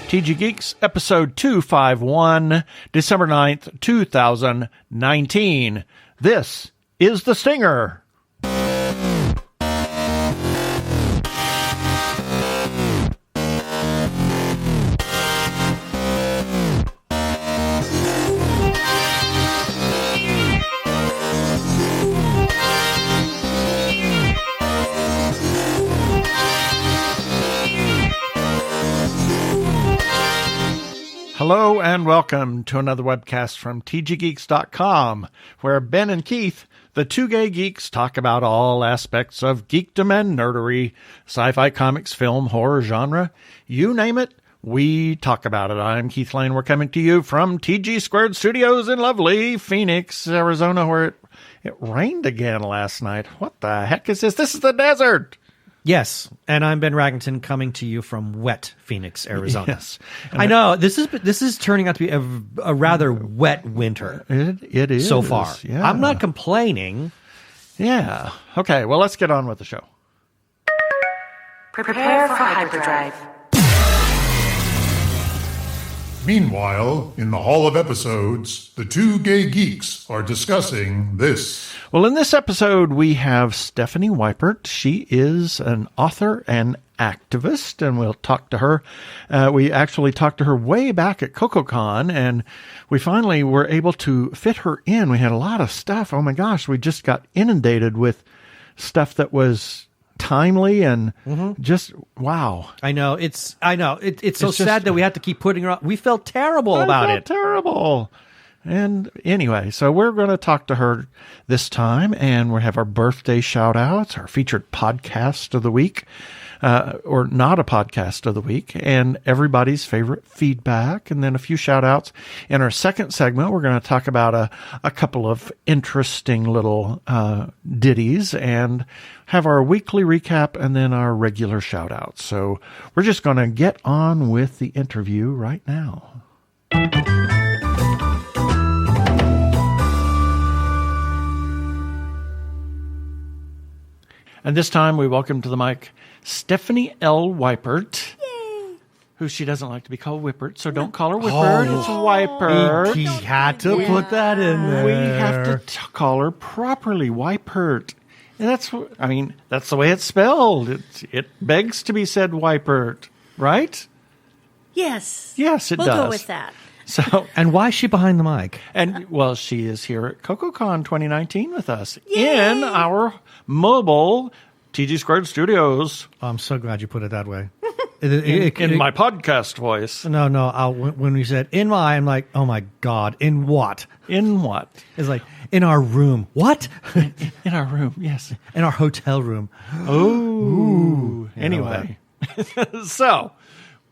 TG Geeks, episode 251, December 9th, 2019. This is The Stinger. Hello and welcome to another webcast from tggeeks.com, where Ben and Keith, the two gay geeks, talk about all aspects of geekdom and nerdery, sci-fi, comics, film, horror, genre, you name it, we talk about it. I'm Keith Lane. We're coming to you from TG Squared Studios in lovely Phoenix, Arizona, where it rained again last night. What the heck is this? This is the desert! Yes, and I'm Ben Raggington coming to you from wet Phoenix, Arizona. Yes. I know, this is turning out to be a rather wet winter. It is. So far. Yeah. I'm not complaining. Yeah. Okay, well, let's get on with the show. Prepare for hyperdrive. Meanwhile, in the Hall of Episodes, the two gay geeks are discussing this. Well, in this episode, we have Stephanie Weippert. She is an author and activist, and we'll talk to her. We actually talked to her way back at CocoCon, and we finally were able to fit her in. We had a lot of stuff. Oh my gosh, we just got inundated with stuff that was timely and just wow. I know. It's so sad that we have to keep putting her on. We felt terrible about it. Terrible. And anyway, so we're going to talk to her this time, and we'll have our birthday shout-outs, our featured podcast of the week, or not a podcast of the week, and everybody's favorite feedback, and then a few shout-outs. In our second segment, we're going to talk about a couple of interesting little ditties, and have our weekly recap, and then our regular shout-outs. So we're just going to get on with the interview right now. And this time we welcome to the mic Stephanie L. Weippert, who she doesn't like to be called Weippert, so don't call her Weippert. It's Weippert. He had to put that in there. We have to call her properly, Weippert. And that's the way it's spelled. It begs to be said Weippert, right? Yes. Yes, it does. We'll go with that. So, and why is she behind the mic? And, well, she is here at CocoCon 2019 with us. Yay! In our mobile TG Squared Studios. Oh, I'm so glad you put it that way. In my podcast voice. No. When we said in my, I'm like, oh my God, in what? In what? It's like, in our room. What? In our room, yes. In our hotel room. Oh. Anyway. So,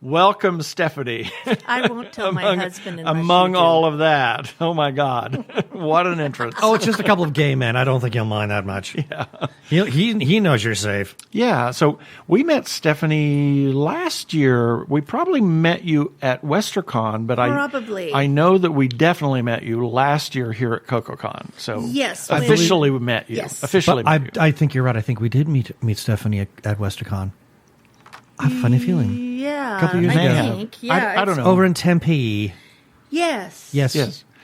welcome, Stephanie. I won't tell my husband among all of that. Oh my God. What an entrance. Oh, it's just a couple of gay men. I don't think he'll mind that much. Yeah. He knows you're safe. Yeah. So we met Stephanie last year. We probably met you at WesterCon, but I know that we definitely met you last year here at CocoCon. So yes, officially we met you. Yes. Officially but met you. I think you're right. I think we did meet Stephanie at WesterCon. I have a funny feeling. Yeah, a couple years ago. I think. Yeah, I don't know. Over in Tempe. Yes.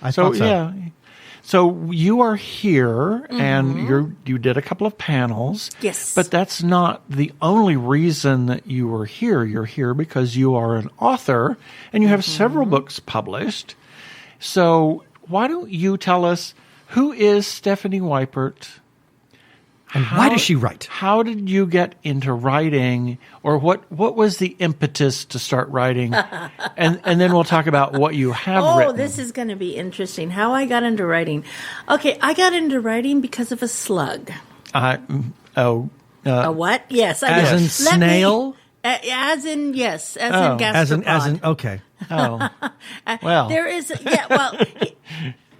I thought so. Yeah. So you are here, and you did a couple of panels. Yes. But that's not the only reason that you were here. You're here because you are an author, and you have several books published. So why don't you tell us, who is Stephanie Weippert? And why does she write? How did you get into writing, or what was the impetus to start writing? and then we'll talk about what you have written. Oh, this is going to be interesting. How I got into writing. Okay, I got into writing because of a slug. A what? Yes. As in snail? As in gastropod. As in, okay. Oh, well. There is,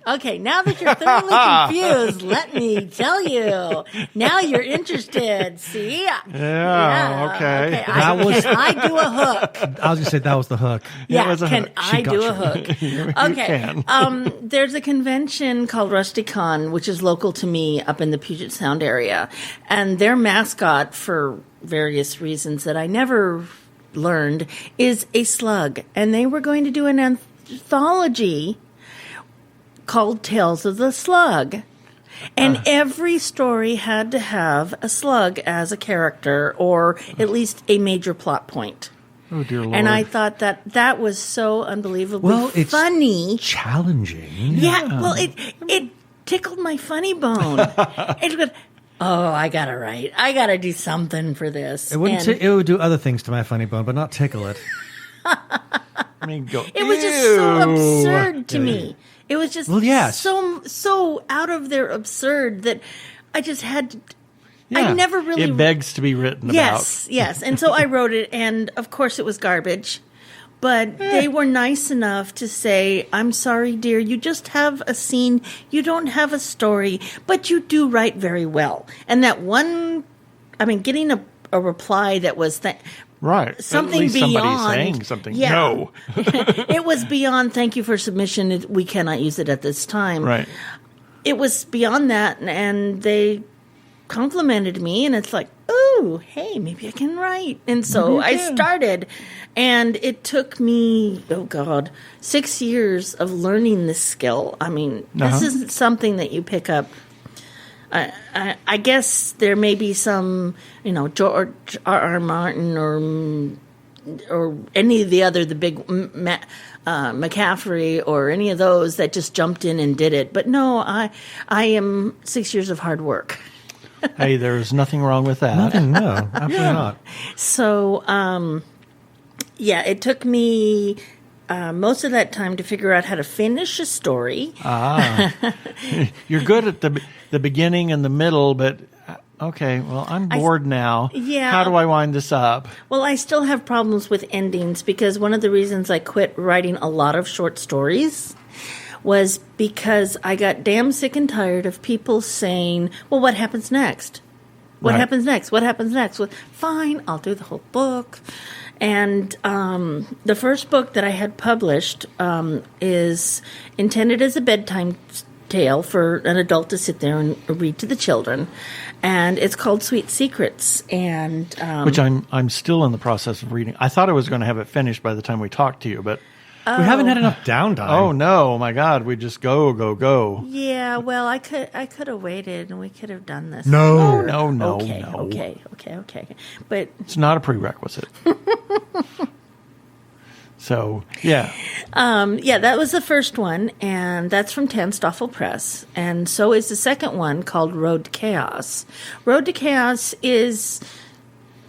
okay, now that you're thoroughly confused, let me tell you. Now you're interested. See? Yeah, okay. I do a hook. I was going to say that was the hook. Yeah, can I do a hook? You Okay. can. There's a convention called RustyCon, which is local to me up in the Puget Sound area. And their mascot, for various reasons that I never learned, is a slug. And they were going to do an anthology called Tales of the Slug. And every story had to have a slug as a character or at least a major plot point. Oh, dear Lord. And I thought that was so unbelievably funny. Challenging. Yeah, well, it tickled my funny bone. It would, I got to write. I got to do something for this. It wouldn't. It would do other things to my funny bone, but not tickle it. I mean, it was just so absurd to me. It was just so out of their absurd that I just had to. Yeah, I never really. It begs to be written about. Yes. And so I wrote it, and of course it was garbage. But they were nice enough to say, "I'm sorry, dear, you just have a scene. You don't have a story, but you do write very well." And that one, getting a reply that was right, something at least beyond somebody saying something. Yeah. No, it was beyond. Thank you for submission. We cannot use it at this time. Right. It was beyond that, and they complimented me, and it's like, oh, hey, maybe I can write. And so I started, and it took me, 6 years of learning this skill. I mean, this isn't something that you pick up. I guess there may be some, George R.R. Martin or any of the big McCaffrey or any of those that just jumped in and did it. But no, I am 6 years of hard work. Hey, there's nothing wrong with that. Nothing, no, absolutely not. So, it took me most of that time to figure out how to finish a story. You're good at the beginning and the middle, but okay, well, I'm bored now. Yeah. How do I wind this up? Well, I still have problems with endings because one of the reasons I quit writing a lot of short stories was because I got damn sick and tired of people saying, well, what happens next? What happens next? What happens next? Well, fine, I'll do the whole book. And the first book that I had published is intended as a bedtime tale for an adult to sit there and read to the children. And it's called Sweet Secrets. And which I'm still in the process of reading. I thought I was going to have it finished by the time we talked to you, but we haven't had enough downtime. Oh no! My God, we just go. Yeah, well, I could have waited, and we could have done this. No. Okay. But it's not a prerequisite. So yeah, that was the first one, and that's from Tanstoffel Press, and so is the second one called Road to Chaos. Road to Chaos is,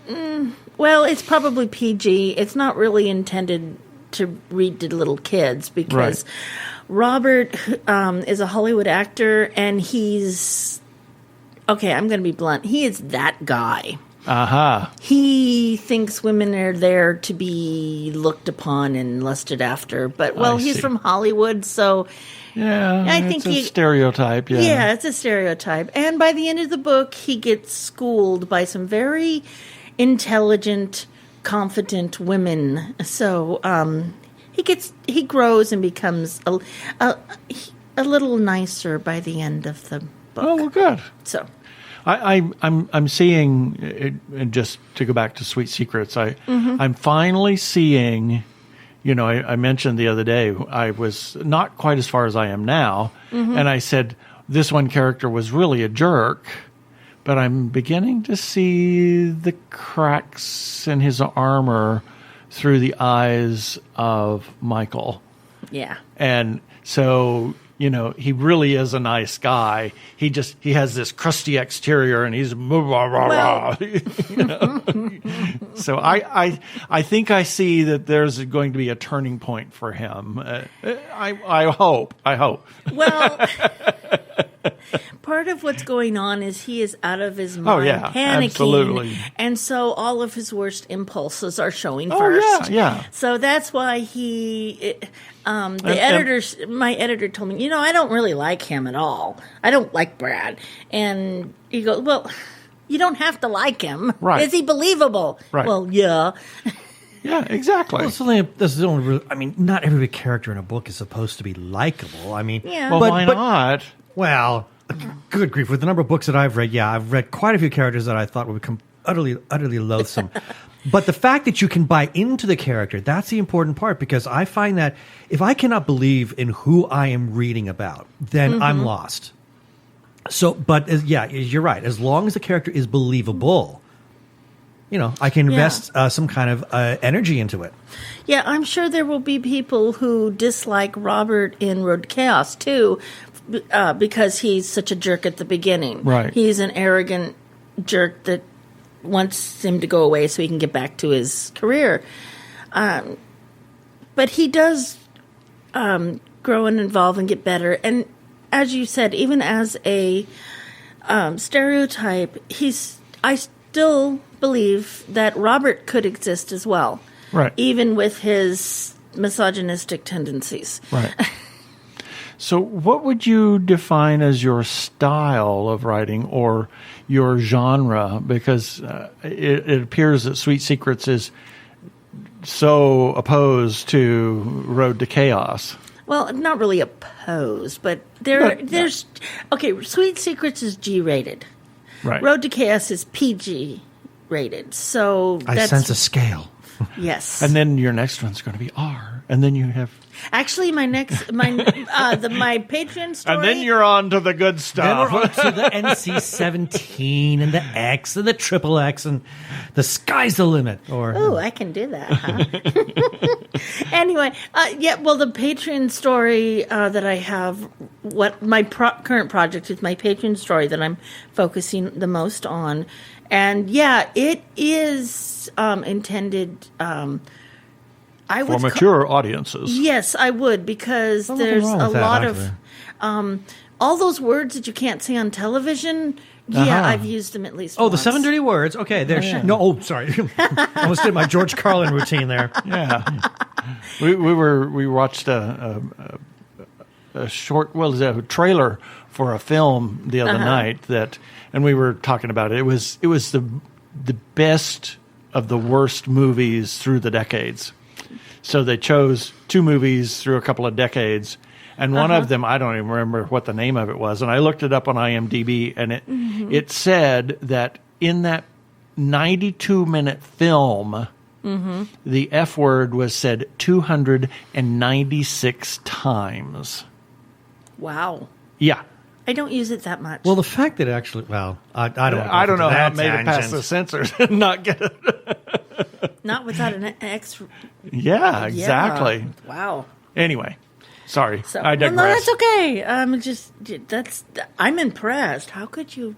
it's probably PG. It's not really intended to read to little kids because Robert is a Hollywood actor, and he's I'm going to be blunt. He is that guy. He thinks women are there to be looked upon and lusted after, but he's from Hollywood, so I think it's a stereotype. Yeah, it's a stereotype. And by the end of the book, he gets schooled by some very intelligent, confident women. So he grows and becomes a little nicer by the end of the book. Oh, well, good. So I'm seeing, just to go back to Sweet Secrets, I'm finally seeing, I mentioned the other day, I was not quite as far as I am now, and I said this one character was really a jerk, but I'm beginning to see the cracks in his armor through the eyes of Michael. Yeah. And so, he really is a nice guy. He has this crusty exterior, and he's So I think I see that there's going to be a turning point for him. I hope. Well, part of what's going on is he is out of his mind, panicking, absolutely. And so all of his worst impulses are showing first. Yeah. So that's why my editor told me, I don't really like him at all. I don't like Brad. And he goes, well, you don't have to like him. Right. Is he believable? Right. Well, yeah. Yeah, exactly. Well, not every character in a book is supposed to be likable. Yeah. Well, why not? Well, good grief. With the number of books that I've read, I've read quite a few characters that I thought would become utterly loathsome. But the fact that you can buy into the character, that's the important part, because I find that if I cannot believe in who I am reading about, then I'm lost. So, but yeah, you're right. As long as the character is believable, I can invest some kind of energy into it. Yeah, I'm sure there will be people who dislike Robert in Road to Chaos, too, because he's such a jerk at the beginning. Right. He's an arrogant jerk that wants him to go away so he can get back to his career. But he does grow and evolve and get better. And as you said, even as a stereotype, I still believe that Robert could exist as well. Right. Even with his misogynistic tendencies. Right. So what would you define as your style of writing or your genre? Because it appears that Sweet Secrets is so opposed to Road to Chaos. Well, not really opposed, but there's... Okay, Sweet Secrets is G-rated. Right. Road to Chaos is PG-rated. So I sense a scale. Yes. And then your next one's going to be R. And then you have... Actually, my Patreon story... And then you're on to the good Then stuff. we're on to the NC-17 and the X and the triple X and the sky's the limit. Oh, I can do that, huh? Anyway, the Patreon story that I have, what my current project is my Patreon story that I'm focusing the most on. And it is intended... for mature audiences. Yes, I would, because there's a lot of all those words that you can't say on television. Yeah, I've used them at least once. The 7 dirty words. Okay, there's no. Sorry, almost did my George Carlin routine there. Yeah, we watched a short, a trailer for a film the other night and we were talking about it. It was the best of the worst movies through the decades. So they chose 2 movies through a couple of decades, and one of them, I don't even remember what the name of it was, and I looked it up on IMDb, and it said that in that 92-minute film, the F word was said 296 times. Wow. Yeah. I don't use it that much. Well, the fact that actually, I don't know how it made it past the censors and not get it. Not without an X. Yeah, exactly. Yeah. Wow. Anyway, sorry, So, I digress. no, that's okay. I'm impressed. How could you?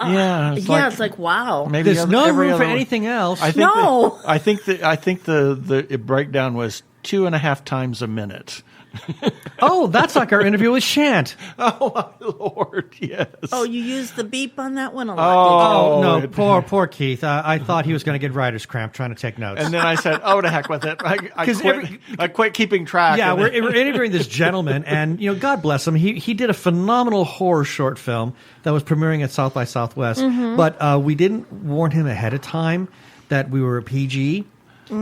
It's like wow. Maybe There's no room for anything else. I think the breakdown was 2.5 times a minute. Oh, that's like our interview with Shant. Oh, my Lord, yes. Oh, you used the beep on that one a lot, Oh, no, poor Keith. I thought he was going to get writer's cramp trying to take notes. And then I said, to heck with it. I quit keeping track. Yeah, we're interviewing this gentleman, and God bless him. He did a phenomenal horror short film that was premiering at South by Southwest, but we didn't warn him ahead of time that we were a PG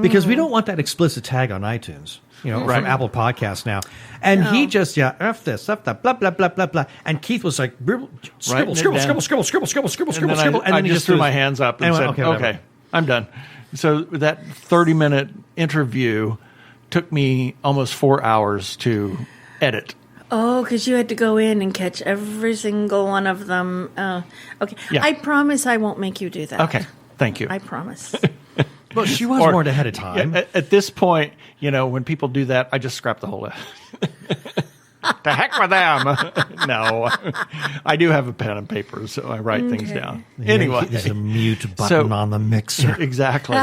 because we don't want that explicit tag on iTunes. From Apple Podcasts now. And he just, F this, F that, blah, blah, blah, blah, blah. And Keith was like, scribble. And then I just threw my hands up and said, okay, I'm done. So that 30-minute interview took me almost 4 hours to edit. Oh, because you had to go in and catch every single one of them. Okay. Yeah. I promise I won't make you do that. Okay. Thank you. I promise. Well, she was warned ahead of time. Yeah, at this point, when people do that, I just scrap the whole to heck with them. No. I do have a pen and paper, so I write things down. Anyway. There's a mute button on the mixer. Exactly.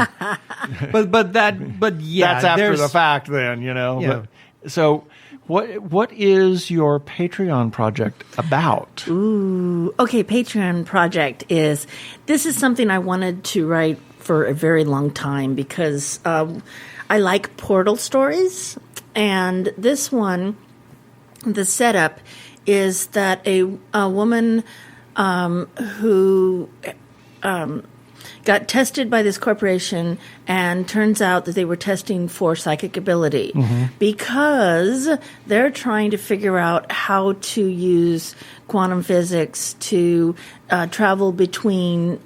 But that's after the fact then, Yeah. But, so what is your Patreon project about? Ooh. Okay, Patreon project this is something I wanted to write for a very long time because I like portal stories, and this one, the setup is that a woman who got tested by this corporation, and turns out that they were testing for psychic ability because they're trying to figure out how to use quantum physics to travel between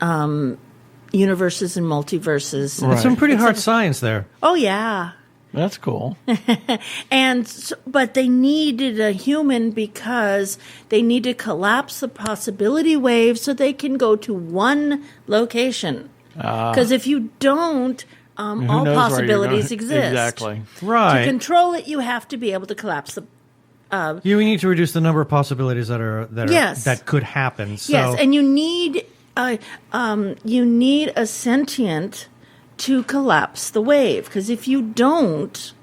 universes and multiverses. Right. Some pretty hard science there. Oh yeah. That's cool. But they needed a human because they need to collapse the possibility wave so they can go to one location. Because if you don't, all knows where you're possibilities going? exist. Exactly. Right. To control it, you have to be able to collapse the. You need to reduce the number of possibilities that could happen. So. Yes, and you need a sentient to collapse the wave, because if you don't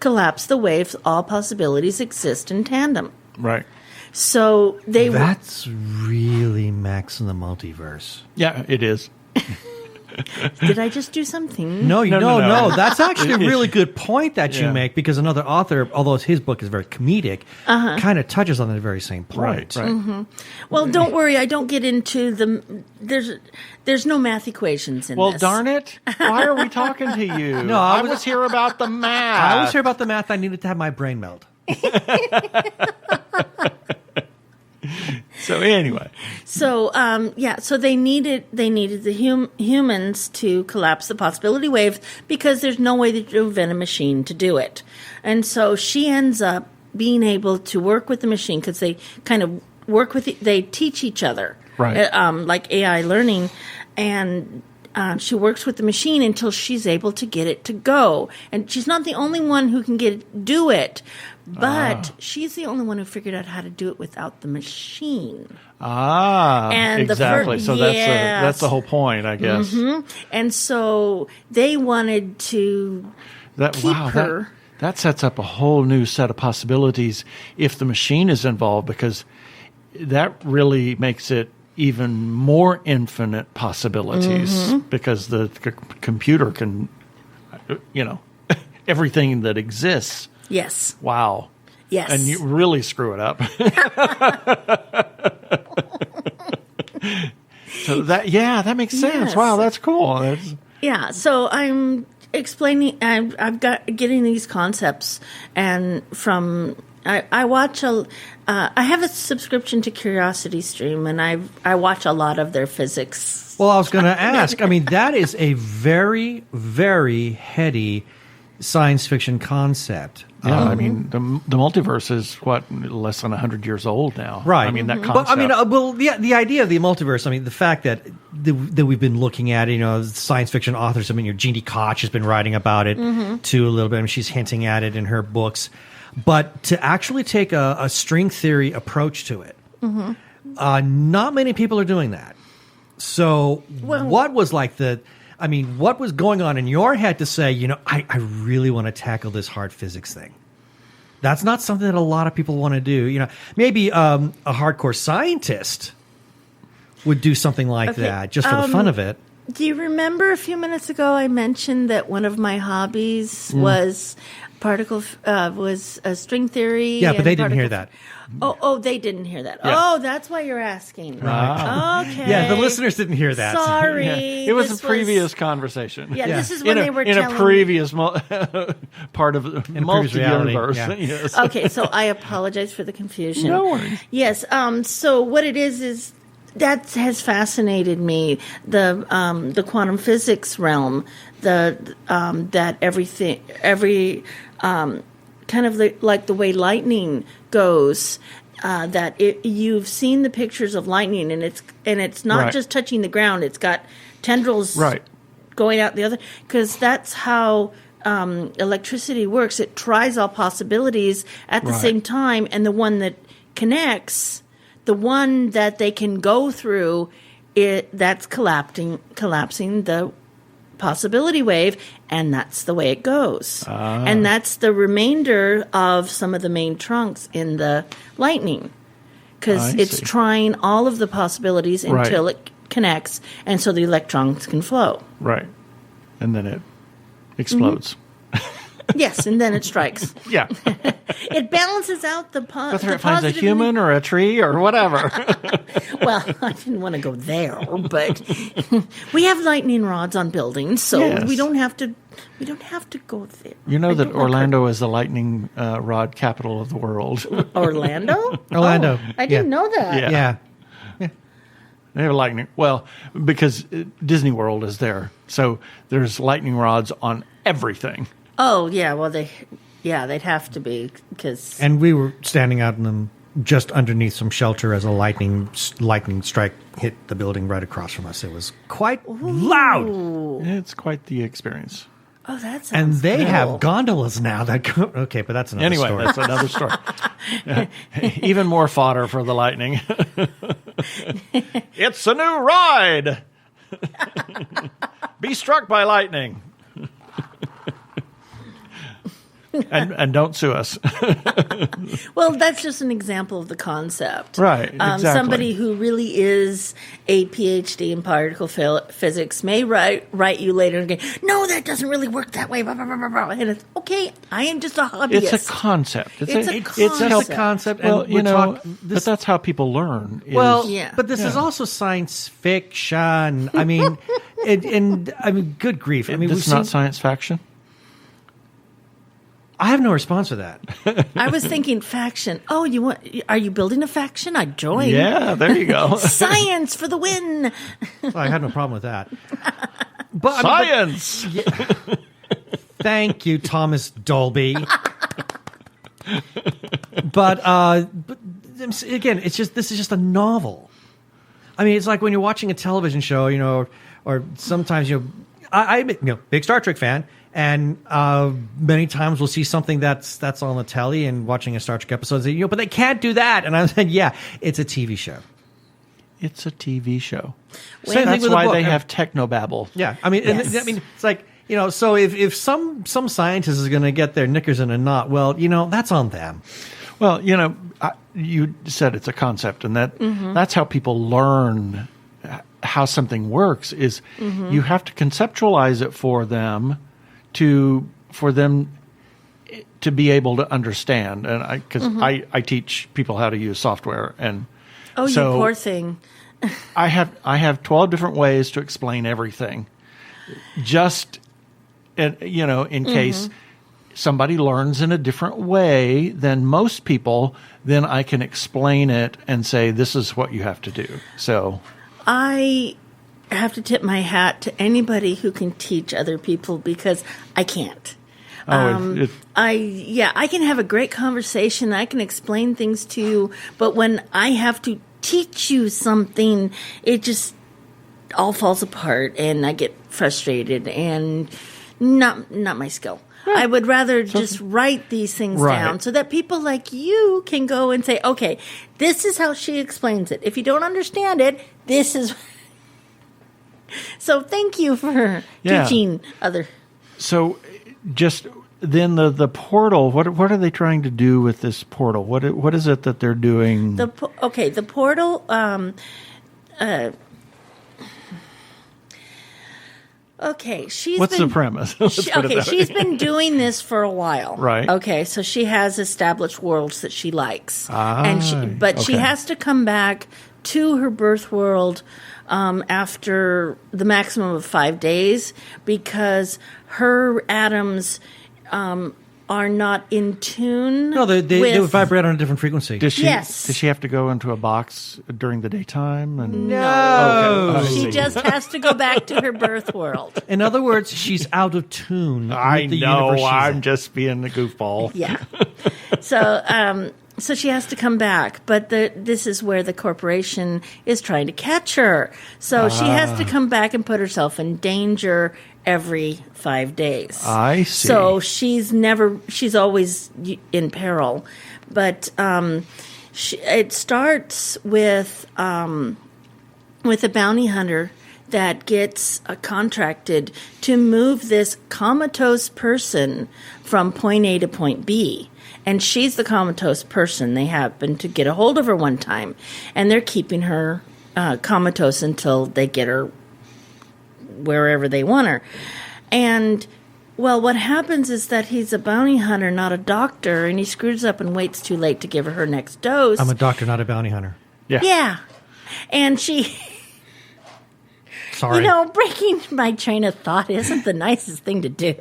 collapse the wave, all possibilities exist in tandem. Right. So That's really Max in the Multiverse. Yeah, it is. Did I just do something? No. No. That's actually a really good point that you make, because another author, although his book is very comedic, kind of touches on the very same point. Right. Mm-hmm. Well, don't worry. I don't get into there's no math equations in this. Well, darn it. Why are we talking to you? No, I was here about the math. I was here about the math. I needed to have my brain melt. So anyway. So so they needed the humans to collapse the possibility wave, because there's no way to invent a machine to do it. And so she ends up being able to work with the machine, because they kind of work with they teach each other. Right. Like AI learning, and she works with the machine until she's able to get it to go. And she's not the only one who can do it, but she's the only one who figured out how to do it without the machine. And exactly. So yes. that's the whole point, I guess. Mm-hmm. And so they wanted to keep her. That sets up a whole new set of possibilities if the machine is involved, because that really makes it even more infinite possibilities, because the computer can, everything that exists. Yes. Wow. Yes. And you really screw it up. So that makes sense. Yes. Wow, that's cool. Yeah. So I'm explaining. I've got getting these concepts, and from I watch I have a subscription to Curiosity Stream, and I watch a lot of their physics. Well, I was going to ask. I mean, that is a very, very heady science fiction concept. Yeah, I mean, the multiverse is less than 100 years old now. Right. I mean, that But concept. I mean, the idea of the multiverse. I mean, the fact that we've been looking at, science fiction authors. I mean, Jeannie Koch has been writing about it too a little bit. I mean, she's hinting at it in her books. But to actually take a string theory approach to it, not many people are doing that. So, what was what was going on in your head to say, I really want to tackle this hard physics thing? That's not something that a lot of people want to do. Maybe a hardcore scientist would do something like that just for the fun of it. Do you remember a few minutes ago I mentioned that one of my hobbies was string theory? Yeah, but they didn't hear that. Oh, they didn't hear that. Yeah. Oh, that's why you're asking. Right. Okay. Yeah, the listeners didn't hear that. Sorry. Yeah. It was a previous conversation. Yeah, Yeah. this is when they were in telling a previous part of the previous reality, multi-universe. yeah. Yes. Okay, so I apologize for the confusion. No worries. Yes. So what it is that has fascinated me, the quantum physics realm, that every kind of like the way lightning goes. You've seen the pictures of lightning, and it's not Right. just touching the ground; it's got tendrils Right. going out the other, because that's how electricity works. It tries all possibilities at the Right. same time, and the one that connects, the one that they can go through, that's collapsing the possibility wave, and that's the way it goes. And that's the remainder of some of the main trunks in the lightning, because I it's see. trying all of the possibilities until Right. it connects, and so the electrons can flow. Right. And then it explodes. Yes, and then it strikes. Yeah. It balances out the Whether it finds a human or a tree or whatever. Well, I didn't want to go there, but we have lightning rods on buildings, so Yes. we don't have to go there. You know I that don't like Orlando is the lightning rod capital of the world. Orlando? Orlando. Oh, I didn't know that. Yeah. Yeah. They have lightning. Well, because Disney World is there, so there's lightning rods on everything. Oh yeah, well they'd have to be because. And we were standing out in them just underneath some shelter as a lightning strike hit the building right across from us. It was quite loud. It's quite the experience. Oh, that sounds And they cool. have gondolas now that go. Okay, but that's another story. That's another story. Yeah. Even more fodder for the lightning. It's a new ride. Be struck by lightning. And don't sue us. Well, that's just an example of the concept. Right, exactly. Somebody who really is a PhD in particle physics may write you later and go, no, that doesn't really work that way. Blah, blah, blah, blah, blah. And it's, okay, I am just a hobbyist. It's a concept. It's a It's just a concept. Well, And but that's how people learn. Well, Yeah. but this is also science fiction. I mean, good grief. I mean, it's not science fiction. I have no response for that. I was thinking faction. Oh, are you building a faction? I'd join. Yeah, there you go. Science for the win. Well, I had no problem with that. But Science. Thank you, Thomas Dolby. But again, this is just a novel. I mean, it's like when you're watching a television show, or sometimes I'm big Star Trek fan, and many times we'll see something that's on the telly and watching a Star Trek episode, but they can't do that, and I'm saying, yeah, it's a TV show. It's a TV show. Same thing That's with a why book. they have technobabble. Yeah, I mean, Yes. it's like so if some scientist is going to get their knickers in a knot, well, that's on them. Well, you said it's a concept, and that's how people learn how something works. Is you have to conceptualize it for them to be able to understand. And because I teach people how to use software, and Oh, so you poor thing. I have 12 different ways to explain everything. Just in case somebody learns in a different way than most people, then I can explain it and say, this is what you have to do. So I have to tip my hat to anybody who can teach other people because I can't. I can have a great conversation. I can explain things to you, but when I have to teach you something, it just all falls apart, and I get frustrated, and not my skill. I would rather just write these things down so that people like you can go and say, okay, this is how she explains it. If you don't understand it, this is. So thank you for teaching other. So just then the portal, what are they trying to do with this portal? What is it that they're doing? The portal. Okay, What's the premise? She's been doing this for a while. Right. Okay, so she has established worlds that she likes. But she okay. has to come back to her birth world after the maximum of 5 days because her atoms are not in tune. No, they vibrate on a different frequency. Does she Yes. does she have to go into a box during the daytime? And No. Okay. She just has to go back to her birth world. In other words, she's out of tune. I with the know. universe she's I'm in. just being a goofball. Yeah. So she has to come back, but this is where the corporation is trying to catch her. So she has to come back and put herself in danger every 5 days. I see. So she's always in peril. But it starts with a bounty hunter that gets contracted to move this comatose person from point A to point B. And she's the comatose person. They happen to get a hold of her one time, and they're keeping her comatose until they get her wherever they want her. And, well, what happens is that he's a bounty hunter, not a doctor, and he screws up and waits too late to give her her next dose. I'm a doctor, not a bounty hunter. Yeah. Yeah. And she... Sorry. breaking my train of thought isn't the nicest thing to do.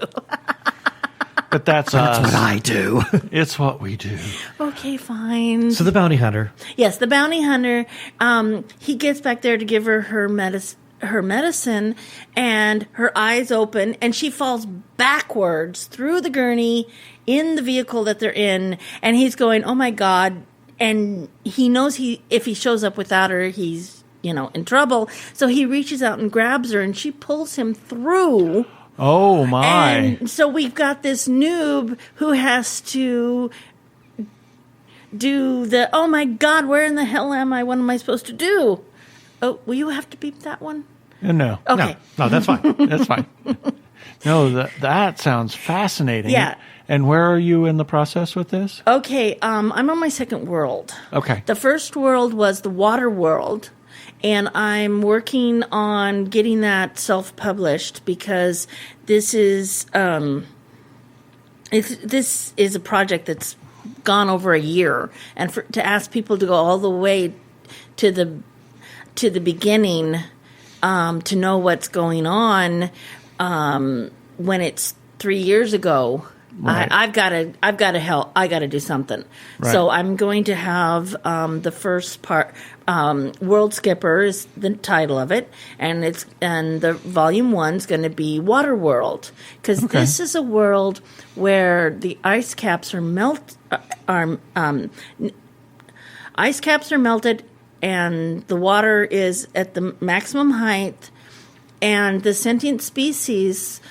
But that's us. What I do. It's what we do. Okay, fine. So the bounty hunter. Yes, the bounty hunter. He gets back there to give her her medicine, and her eyes open, and she falls backwards through the gurney in the vehicle that they're in, and he's going, "Oh my God!" And he knows if he shows up without her, he's in trouble. So he reaches out and grabs her, and she pulls him through. Oh my! And so we've got this noob who has to do the, oh my God, where in the hell am I? What am I supposed to do? Oh, will you have to beep that one? No. Okay. No, that's fine. That's fine. No, that sounds fascinating. Yeah. And where are you in the process with this? Okay, I'm on my second world. Okay. The first world was the water world, and I'm working on getting that self-published because this is this is a project that's gone over a year, and to ask people to go all the way to the beginning to know what's going on when it's 3 years ago. Right. I've got to help. I got to do something. Right. So I'm going to have the first part. World Skipper is the title of it, and the volume 1's going to be Water World, because this is a world where the ice caps are ice caps are melted, and the water is at the maximum height, and the sentient species.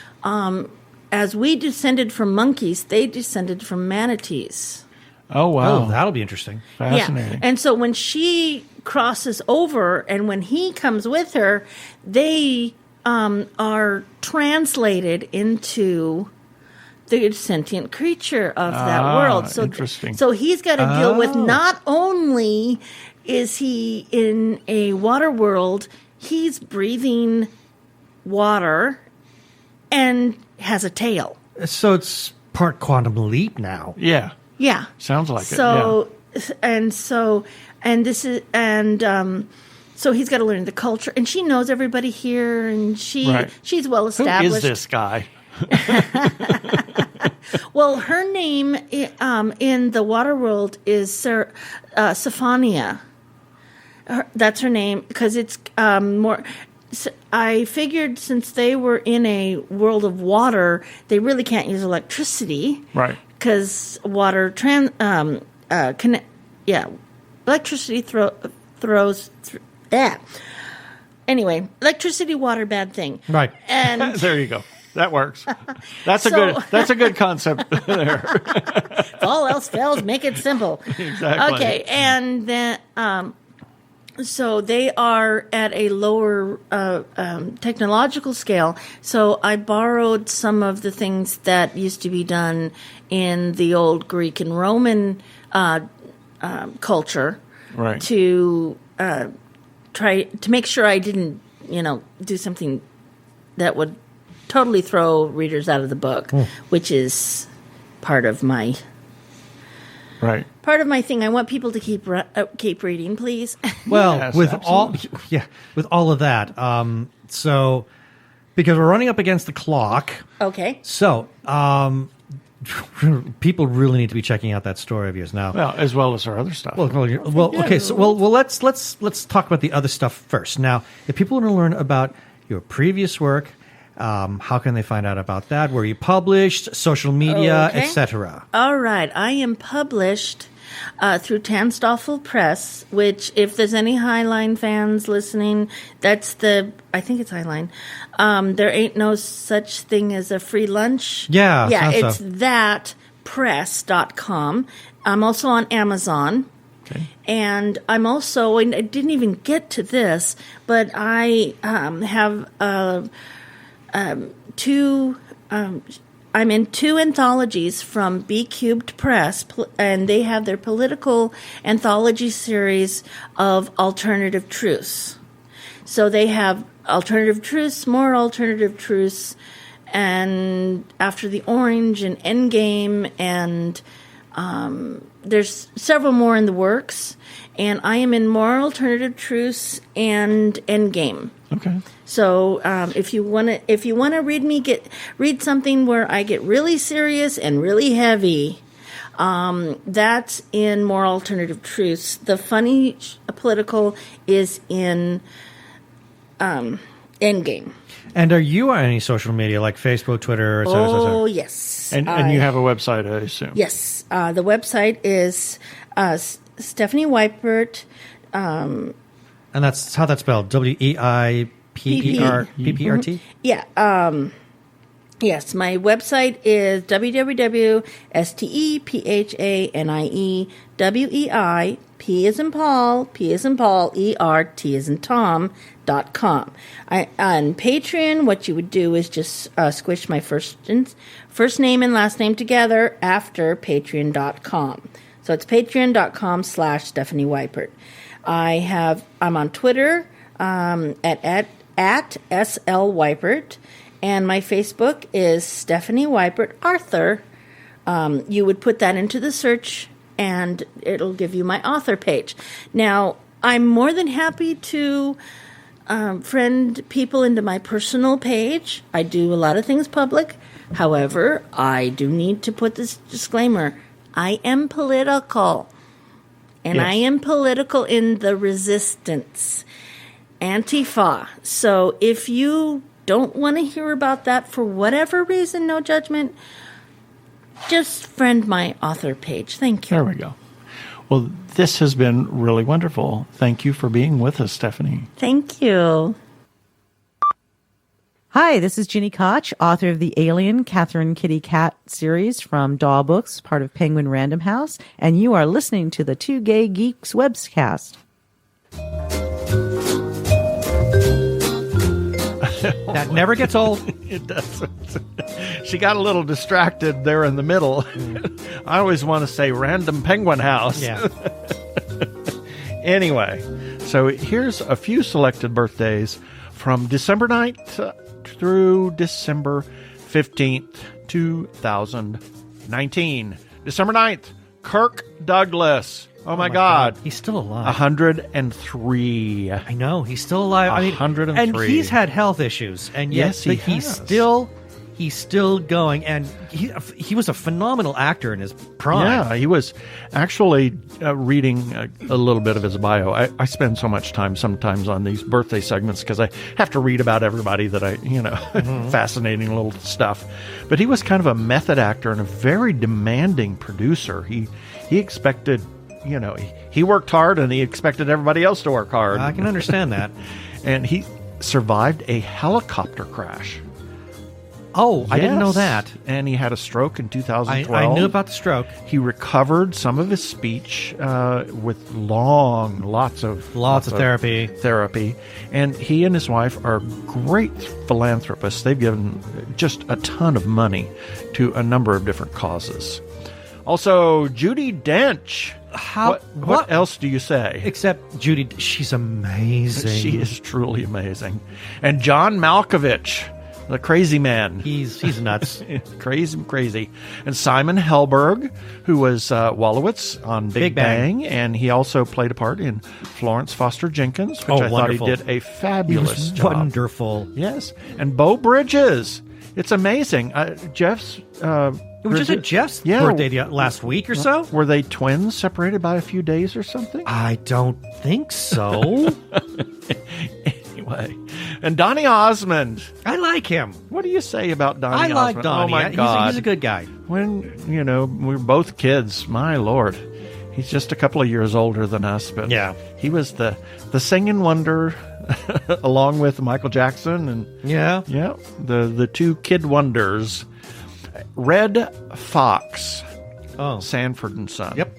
As we descended from monkeys, they descended from manatees. Oh, wow. Oh, that'll be interesting. Fascinating. Yeah. And so when she crosses over and when he comes with her, they are translated into the sentient creature of that world. So, interesting. So he's got to deal with, not only is he in a water world, he's breathing water and has a tail. So it's part Quantum Leap now. Yeah. Yeah. Sounds like it. So he's got to learn the culture, and she knows everybody here, and she's well established. Who is this guy? Well, her name in the water world is Sophania. That's her name because it's more. I figured since they were in a world of water, they really can't use electricity, Right. Because water electricity throws. Anyway, electricity, water, bad thing. Right. And There you go. That works. That's So- a good concept there. if all else fails, make it simple. Exactly. Okay, and then so they are at a lower technological scale. So I borrowed some of the things that used to be done in the old Greek and Roman culture, Right. to try to make sure I didn't, do something that would totally throw readers out of the book, which is part of my Right. thing. I want people to keep reading, please. Well, Yes, with absolutely. all of that, so because we're running up against the clock, Okay. so people really need to be checking out that story of yours now. Well, as well as our other stuff. Okay. So, let's talk about the other stuff first. Now, if people want to learn about your previous work, how can they find out about that? Where you published, social media, Okay. etc. All right. I am published through Tanstoffel Press, which, if there's any Highline fans listening, I think it's Highline. There ain't no such thing as a free lunch. Yeah, Yeah, sounds it's thatpress.com. I'm also on Amazon. Okay. And I'm also, and I didn't even get to this, but I have I'm in two anthologies from B Cubed Press, and they have their political anthology series of alternative truths. So they have alternative truths, more alternative truths, and After the Orange and Endgame, and there's several more in the works. And I am in More Alternative Truths and Endgame. Okay. So if you want to read something where I get really serious and really heavy, that's in More Alternative Truths. The funny political is in Endgame. And are you on any social media like Facebook, Twitter, et cetera, et cetera? Oh, yes. And you have a website, I assume. Yes. The website is Stephanie Weippert. And that's how that's spelled. WEIPPERT? Yeah. Yes, my website is www.stephannieweipert, P as in Paul, ERT as in Tom.com. On Patreon, what you would do is just squish my first name and last name together after patreon.com. So it's patreon.com/Stephanie Weippert. I'm on Twitter at SL Weippert. And my Facebook is Stephanie Weippert Arthur. You would put that into the search, and it'll give you my author page. Now, I'm more than happy to friend people into my personal page. I do a lot of things public. However, I do need to put this disclaimer. I am political. And Yes. I am political in the resistance. Antifa. So if you don't want to hear about that for whatever reason, no judgment, just friend my author page. Thank you. There we go. Well, this has been really wonderful. Thank you for being with us, Stephanie. Thank you. Hi, this is Ginny Koch, author of the Alien Catherine Kitty Cat series from Daw Books, part of Penguin Random House, and you are listening to the Two Gay Geeks Webcast. That never gets old. It doesn't. She got a little distracted there in the middle. I always want to say Random Penguin House. Yeah. Anyway, so here's a few selected birthdays from December 9th through December 15th, 2019. December 9th, Kirk Douglas. Oh my God. He's still alive. 103. I know. He's still alive. 103. And he's had health issues. And yet Yes, he he's has. still going. And he was a phenomenal actor in his prime. Yeah, he was actually reading a little bit of his bio. I spend so much time sometimes on these birthday segments because I have to read about everybody that fascinating little stuff. But he was kind of a method actor and a very demanding producer. He expected, he worked hard and he expected everybody else to work hard. I can understand that. And he survived a helicopter crash. Oh, I didn't know Yes. that. And he had a stroke in 2012. I knew about the stroke. He recovered some of his speech with lots of therapy. And he and his wife are great philanthropists. They've given just a ton of money to a number of different causes. Also, Judi Dench. What else do you say? Except Judy, she's amazing. She is truly amazing. And John Malkovich, the crazy man. He's nuts. Crazy. And Simon Helberg, who was Wallowitz on Big Bang, and he also played a part in Florence Foster Jenkins, which I wonderful. thought he did a fabulous job. Wonderful. Yes. And Beau Bridges. It's amazing. Jeff's... Was it Jeff's birthday last week or so? Were they twins separated by a few days or something? I don't think so. Anyway. And Donny Osmond. I like him. What do you say about Donny Osmond? I like Donny. Oh, my God. He's a good guy. When, we're both kids, my Lord. He's just a couple of years older than us, but yeah, he was the singing wonder along with Michael Jackson and the two kid wonders. Red Fox. Oh. Sanford and Son. Yep.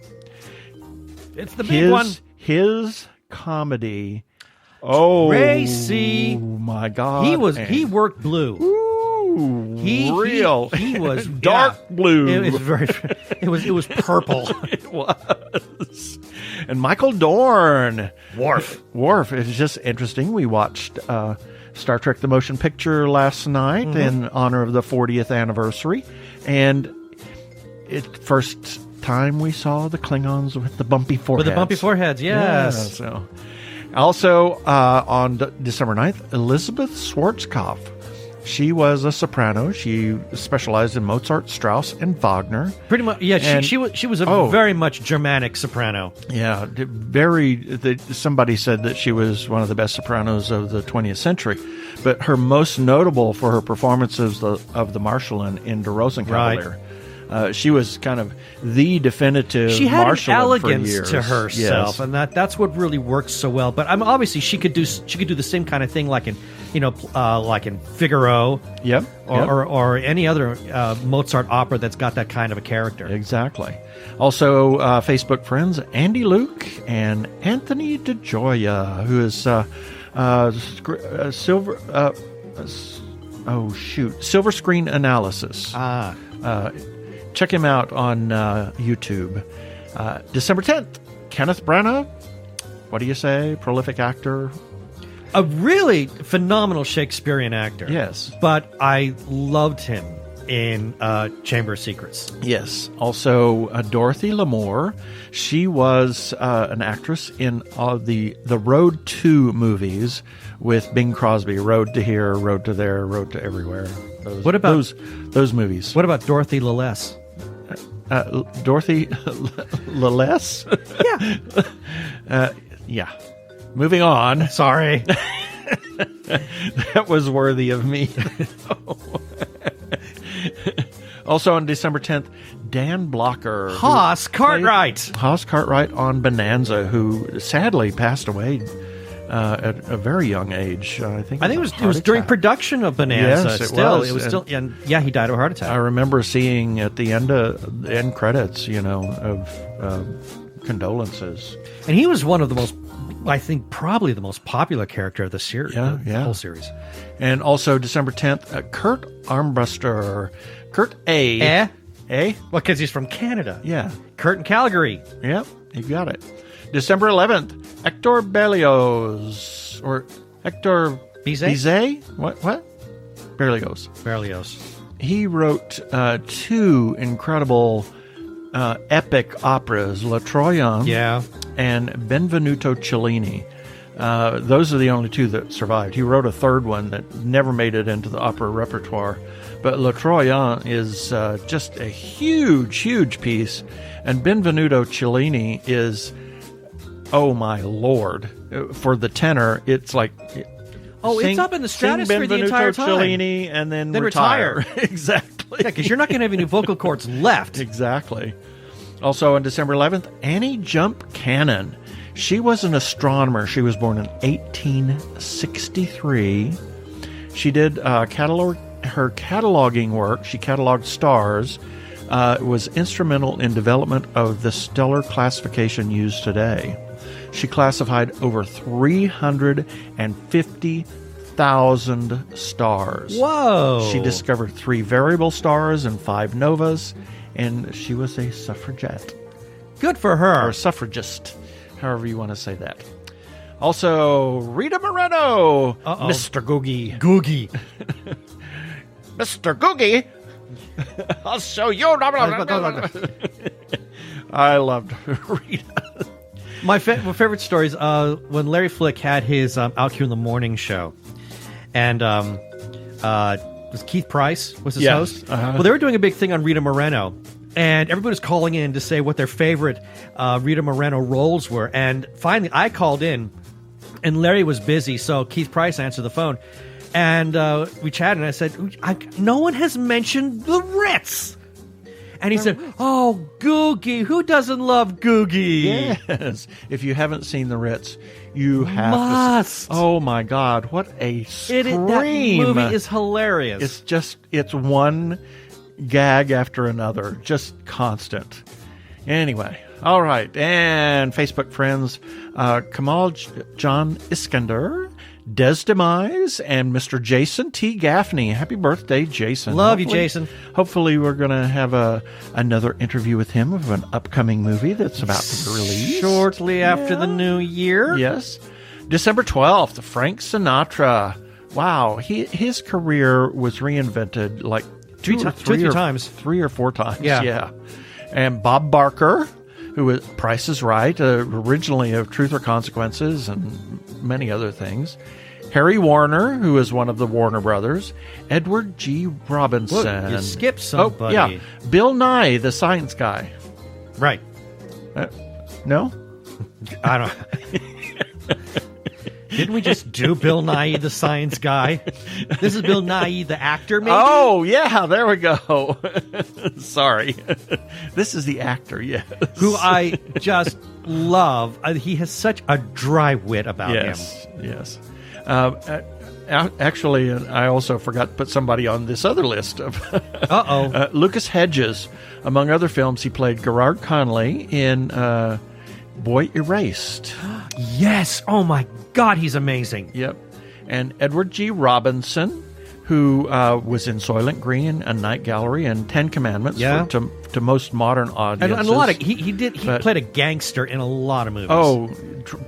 It's the big one. His comedy. Oh, Tracy. My God. He worked blue. Ooh, He was dark blue. It was purple. It was. And Michael Dorn. Worf. It's just interesting. We watched Star Trek The Motion Picture last night in honor of the 40th anniversary. And first time we saw the Klingons with the bumpy foreheads. With the bumpy foreheads, yes. Yeah, so. Also, on December 9th, Elizabeth Schwarzkopf. She was a soprano. She specialized in Mozart, Strauss, and Wagner. Pretty much, yeah. And- She was a very much Germanic soprano. Yeah, somebody said that she was one of the best sopranos of the 20th century. But her most notable for her performances of the Marschallin in Der Rosenkavalier. She was kind of the definitive She had an Marschallin for elegance years. to herself, Yes. and that's what really works so well. But obviously she could do the same kind of thing, like in like in Figaro, Yep. or any other Mozart opera that's got that kind of a character. Exactly. Also, Facebook friends Andy Luke and Anthony DeGioia, who is Silver Screen Analysis. Check him out on YouTube. December 10th, Kenneth Branagh. What do you say? Prolific actor. A really phenomenal Shakespearean actor. Yes. But I loved him in Chamber of Secrets. Yes. Also, Dorothy Lamour. She was an actress in the Road to movies with Bing Crosby. Road to Here, Road to There, Road to Everywhere. What about those movies? What about Dorothy Lilles? Dorothy Lilles? Yeah. Yeah. Moving on. Sorry. That was worthy of me. Also on December 10th, Dan Blocker. Haas Cartwright. Haas Cartwright on Bonanza, who sadly passed away at a very young age. I think it was during production of Bonanza. Yes, it still, was. It was still, and yeah, he died of a heart attack. I remember seeing at the end credits, of condolences. And he was one of the most, I think, probably the most popular character of the series. The whole series. And also December 10th, Kurt Armbruster. Kurt A. Eh? Well, because he's from Canada. Yeah. Kurt in Calgary. Yep, you got it. December 11th, Hector Berlioz. Or Hector Bizet? What? Berlioz. He wrote two incredible epic operas, La Troyenne and Benvenuto Cellini. Those are the only two that survived. He wrote a third one that never made it into the opera repertoire. But La Troyenne is just a huge, huge piece. And Benvenuto Cellini is, oh my Lord. For the tenor, it's like... it's up in the stratosphere the entire time. Cellini and then retire. Exactly. Yeah, because you're not going to have any vocal cords left. Exactly. Also on December 11th, Annie Jump Cannon. She was an astronomer. She was born in 1863. She did her cataloging work. She cataloged stars. Was instrumental in development of the stellar classification used today. She classified over 350,000 stars. Whoa! She discovered 3 variable stars and 5 novas, and she was a suffragette. Good for her. Or suffragist, however you want to say that. Also, Rita Moreno. Mr. Googie. Mr. Googie. I'll show you. I loved Rita. My favorite story is when Larry Flick had his Out Here in the Morning show. And was Keith Price was his host? Uh-huh. Well, they were doing a big thing on Rita Moreno. And everybody was calling in to say what their favorite Rita Moreno roles were. And finally, I called in, and Larry was busy, so Keith Price answered the phone. And we chatted, and I said, no one has mentioned the Ritz. And he said, oh, Googie. Who doesn't love Googie? Yes. If you haven't seen The Ritz, you have must. Oh, my God. What a scream. That movie is hilarious. It's one gag after another. Just constant. Anyway. All right. And Facebook friends, Kamal John Iskander, Des Demise, and Mr. Jason T. Gaffney. Happy birthday, Jason. Love you, Jason. Hopefully we're going to have another interview with him of an upcoming movie that's about to be released. Shortly after the new year. Yes. December 12th, Frank Sinatra. Wow. His career was reinvented like 3 or 4 times. Yeah. Yeah. And Bob Barker. who was Price is Right, originally of Truth or Consequences and many other things. Harry Warner, who is one of the Warner Brothers. Edward G. Robinson. Look, you skipped somebody. Oh, yeah. Bill Nye, the science guy. Right. No? I don't. Didn't we just do Bill Nye, the science guy? This is Bill Nye, the actor, maybe? Oh, yeah, there we go. Sorry. This is the actor, yes. Who I just love. He has such a dry wit about him. Yes. Actually, I also forgot to put somebody on this other list of Lucas Hedges. Among other films, he played Gerard Conley in Boy Erased. Yes. Oh, my God, he's amazing. Yep. And Edward G. Robinson, who was in Soylent Green and Night Gallery and Ten Commandments to most modern audiences. And a lot of he played a gangster in a lot of movies. Oh,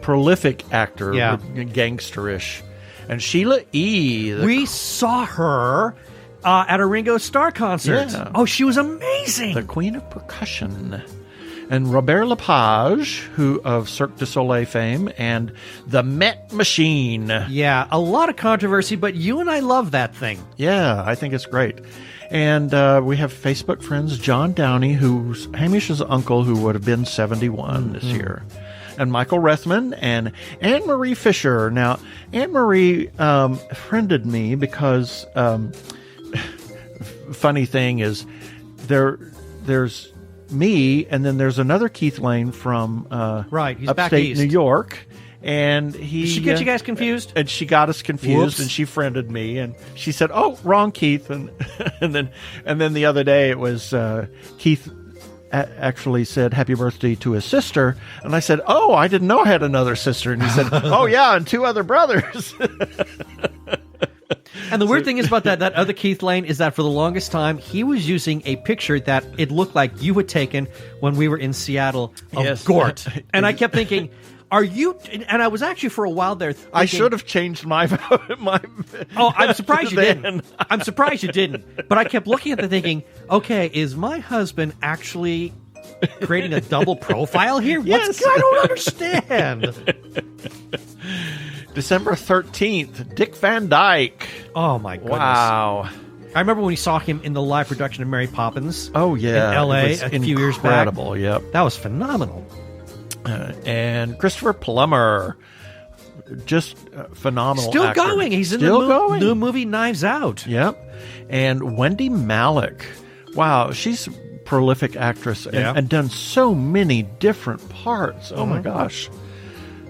prolific actor, gangsterish. And Sheila E. We saw her at a Ringo Starr concert. Yeah. Oh, she was amazing. The Queen of Percussion. And Robert Lepage, who of Cirque du Soleil fame, and The Met Machine. Yeah, a lot of controversy, but you and I love that thing. Yeah, I think it's great. And we have Facebook friends John Downey, who's Hamish's uncle, who would have been 71 this year. And Michael Rethman and Anne-Marie Fisher. Now, Anne-Marie friended me because, funny thing is, there's me, and then there's another Keith Lane from he's back upstate east. New York. And he Did she get you guys confused? And she got us confused. Whoops. And she friended me, and she said, "Oh, wrong Keith." And then the other day it was Keith actually said happy birthday to his sister, and I said, "Oh, I didn't know I had another sister." And he said, "Oh yeah, and two other brothers." And the weird thing is about that other Keith Lane is that for the longest time, he was using a picture that it looked like you had taken when we were in Seattle of Gort. And I kept thinking, are you... And I was actually for a while there thinking... I should have changed my... Oh, I'm surprised you didn't. I'm surprised you didn't. But I kept looking at it thinking, okay, is my husband actually creating a double profile here? Yes. I don't understand. December 13th, Dick Van Dyke. Oh, my goodness. Wow. I remember when we saw him in the live production of Mary Poppins. Oh, yeah. In L.A. a few years back. Incredible, yep. That was phenomenal. And Christopher Plummer. Just phenomenal Still actor. going. He's in Still the going. new movie Knives Out. Yep. And Wendy Malick. Wow, she's a prolific actress and done so many different parts. Oh, my gosh.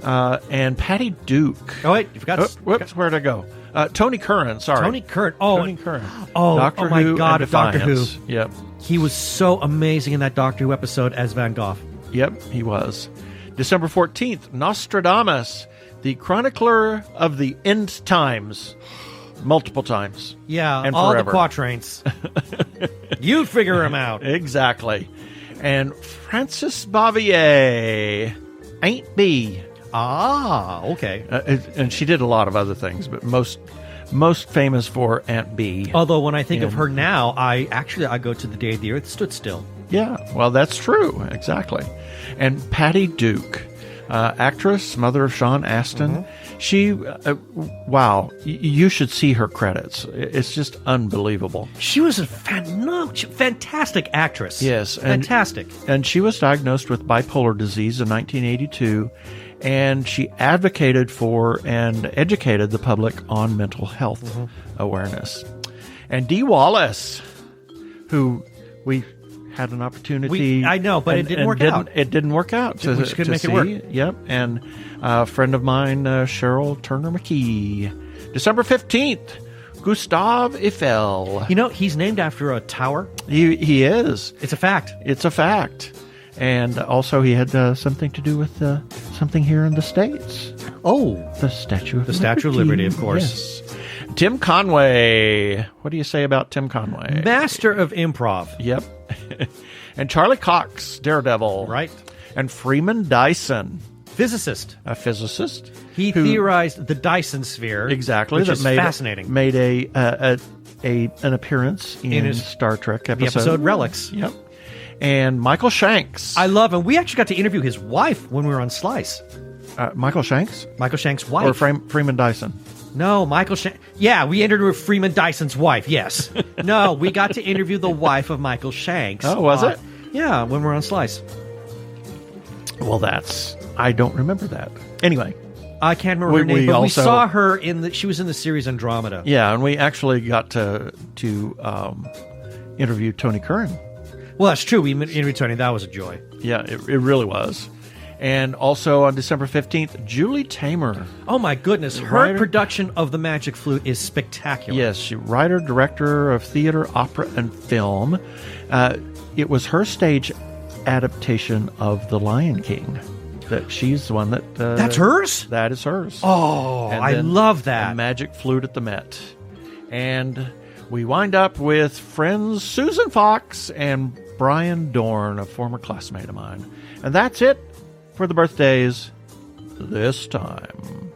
And Patty Duke. Oh, wait, you forgot. Whoops, where'd I go? Tony Curran, sorry. Tony Curran. Oh, Tony Curran. Oh, Doctor my Who God, and Doctor Who. Defiance. Yep. He was so amazing in that Doctor Who episode as Van Gogh. Yep, he was. December 14th, Nostradamus, the chronicler of the end times. Multiple times. Yeah, and all forever. the quatrains. You figure them out. Exactly. And Frances Bavier, Aunt Bee. Ah, okay. And she did a lot of other things, but most famous for Aunt Bee. Although when I think of her now, I go to the day the Earth stood still. Yeah, well, that's true. Exactly. And Patty Duke, actress, mother of Sean Astin. She, wow, you should see her credits. It's just unbelievable. She was a fantastic actress. Yes. Fantastic. And she was diagnosed with bipolar disease in 1982, and she advocated for and educated the public on mental health awareness. And Dee Wallace, who we had an opportunity. I know, but it didn't work out. It didn't work out. We just couldn't make it work. Yep. And a friend of mine, Cheryl Turner McKee. December 15th, Gustave Eiffel. You know, he's named after a tower. He is. It's a fact. It's a fact. And also he had something to do with something here in the States. Oh. The Statue of Liberty. The Statue of Liberty, of course. Yes. Tim Conway. What do you say about Tim Conway? Master of improv. Yep. And Charlie Cox, Daredevil. Right. And Freeman Dyson. Physicist. A physicist. He theorized the Dyson sphere. Exactly. Which is fascinating. Made an appearance in Star Trek episode. The episode Relics. Yep. and Michael Shanks. I love him. We actually got to interview his wife when we were on Slice. Michael Shanks? Michael Shanks' wife. Or Freeman Dyson? No, Michael Shanks. Yeah, we interviewed Freeman Dyson's wife, yes. No, we got to interview the wife of Michael Shanks. Oh, was it? Yeah, when we were on Slice. Well, I don't remember that. Anyway. I can't remember her name, but we saw her she was in the series Andromeda. Yeah, and we actually got to interview Tony Curran. Well, that's true. We interviewed Tony. That was a joy. Yeah, it really was. And also on December 15th, Julie Tamer. Oh, my goodness. Her production of The Magic Flute is spectacular. Yes, she's writer, director of theater, opera, and film. It was her stage adaptation of The Lion King. That she's the one that... That's hers? That is hers. Oh, I love that. The Magic Flute at the Met. And we wind up with friends Susan Fox and Brian Dorn, a former classmate of mine. And that's it for the birthdays this time.